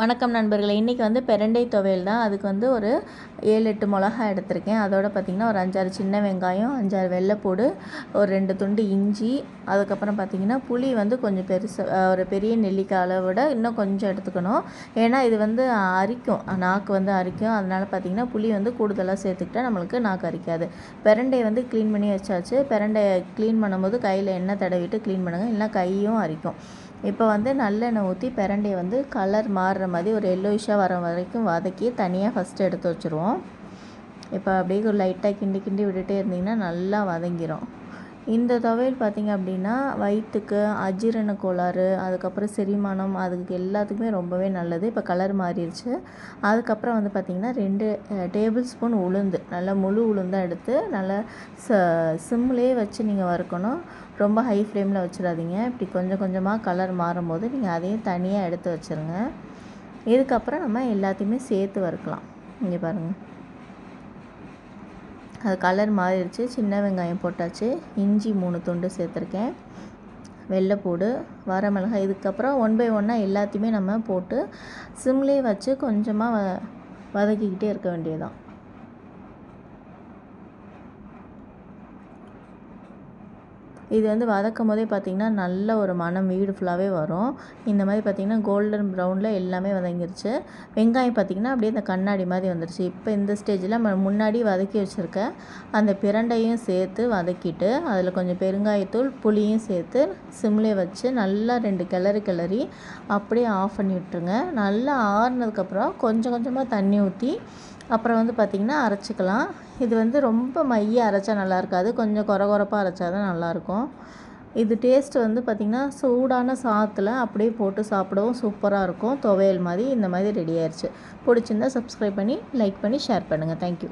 வணக்கம் நண்பர்களே, இன்றைக்கி வந்து பிரண்டை துவையல் தான். அதுக்கு வந்து ஒரு 7-8 மிளகா எடுத்திருக்கேன். அதோட பார்த்திங்கன்னா ஒரு 5-6 சின்ன வெங்காயம், 5-6 வெள்ளைப்பூடு, ஒரு 2 துண்டு இஞ்சி, அதுக்கப்புறம் பார்த்திங்கன்னா புளி வந்து கொஞ்சம் பெருசு, ஒரு பெரிய நெல்லிக்காய் அளவோட இன்னும் கொஞ்சம் எடுத்துக்கணும். ஏன்னா இது வந்து அரிக்கும், நாக்கு வந்து அரிக்கும். அதனால் பார்த்திங்கன்னா புளி வந்து கூடுதலாக சேர்த்துக்கிட்டால் நம்மளுக்கு நாக்கு அரிக்காது. பிரண்டையை வந்து க்ளீன் பண்ணி வச்சாச்சு. பிரண்டையை க்ளீன் பண்ணும்போது கையில் எண்ணெய் தடவிட்டு க்ளீன் பண்ணுங்கள், இல்லைனா கையும் அரிக்கும். இப்போ வந்து நல்லெண்ணெய் ஊற்றி பிரண்டையை வந்து கலர் மாறுற மாதிரி ஒரு எல்லோயிஷாக வர வரைக்கும் வதக்கி தனியாக ஃபஸ்ட்டு எடுத்து வச்சுருவோம். இப்போ அப்படியே ஒரு லைட்டாக கிண்டி கிண்டி விட்டுட்டே இருந்திங்கன்னா நல்லா வதங்கிடும். இந்த துவையல் பார்த்திங்க அப்படின்னா வயிற்றுக்கு, அஜீரண கோளாறு, அதுக்கப்புறம் செரிமானம், அதுக்கு எல்லாத்துக்குமே ரொம்பவே நல்லது. இப்போ கலர் மாறிடுச்சு. அதுக்கப்புறம் வந்து பார்த்திங்கன்னா 2 டேபிள் ஸ்பூன் உளுந்து, நல்லா முழு உளுந்தாக எடுத்து நல்லா சிம்லேயே வச்சு நீங்கள் வறுக்கணும். ரொம்ப ஹை ஃப்ளேமில் வச்சிடாதீங்க. இப்படி கொஞ்சம் கொஞ்சமாக கலர் மாறும்போது நீங்கள் அதையும் தனியாக எடுத்து வச்சுருங்க. இதுக்கப்புறம் நம்ம எல்லாத்தையுமே சேர்த்து வறுக்கலாம். இங்கே பாருங்கள், அது கலர் மாறிடுச்சு. சின்ன வெங்காயம் போட்டாச்சு, இஞ்சி 3 துண்டு சேர்த்துருக்கேன், வெள்ளைப்பூடு, வரமிளகாய். இதுக்கப்புறம் 1 பை 1 எல்லாத்தையுமே நம்ம போட்டு சிம்லேயே வச்சு கொஞ்சமாக வதக்கிக்கிட்டே இருக்க வேண்டியதுதான். இது வந்து வதக்கும் போதே பார்த்திங்கன்னா நல்ல ஒரு மனம் வீடு ஃபுல்லாகவே வரும். இந்த மாதிரி பார்த்திங்கன்னா கோல்டன் ப்ரௌனில் எல்லாமே வதங்கிருச்சு. வெங்காயம் பார்த்திங்கன்னா அப்படியே இந்த கண்ணாடி மாதிரி வந்துருச்சு. இப்போ இந்த ஸ்டேஜில் நம்ம முன்னாடி வதக்கி வச்சுருக்க அந்த பிரண்டையும் சேர்த்து வதக்கிட்டு அதில் கொஞ்சம் பெருங்காயத்தூள், புளியும் சேர்த்து சிம்லே வச்சு நல்லா 2 கிளறி அப்படியே ஆஃப் பண்ணி விட்டுருங்க. நல்லா ஆறுனதுக்கப்புறம் கொஞ்சம் கொஞ்சமாக தண்ணி ஊற்றி அப்புறம் வந்து பார்த்திங்கன்னா அரைச்சிக்கலாம். இது வந்து ரொம்ப மைய அரைச்சா நல்லா இருக்காது, கொஞ்சம் கொரகொரப்பாக அரைச்சா தான் நல்லாயிருக்கும். இது டேஸ்ட்டு வந்து பார்த்திங்கன்னா சூடான சாதத்தில் அப்படியே போட்டு சாப்பிடவும் சூப்பராக இருக்கும். துவையல் மாதிரி இந்த மாதிரி ரெடி ஆயிடுச்சு. பிடிச்சிருந்தா சப்ஸ்கிரைப் பண்ணி, லைக் பண்ணி, ஷேர் பண்ணுங்கள். தேங்க்யூ.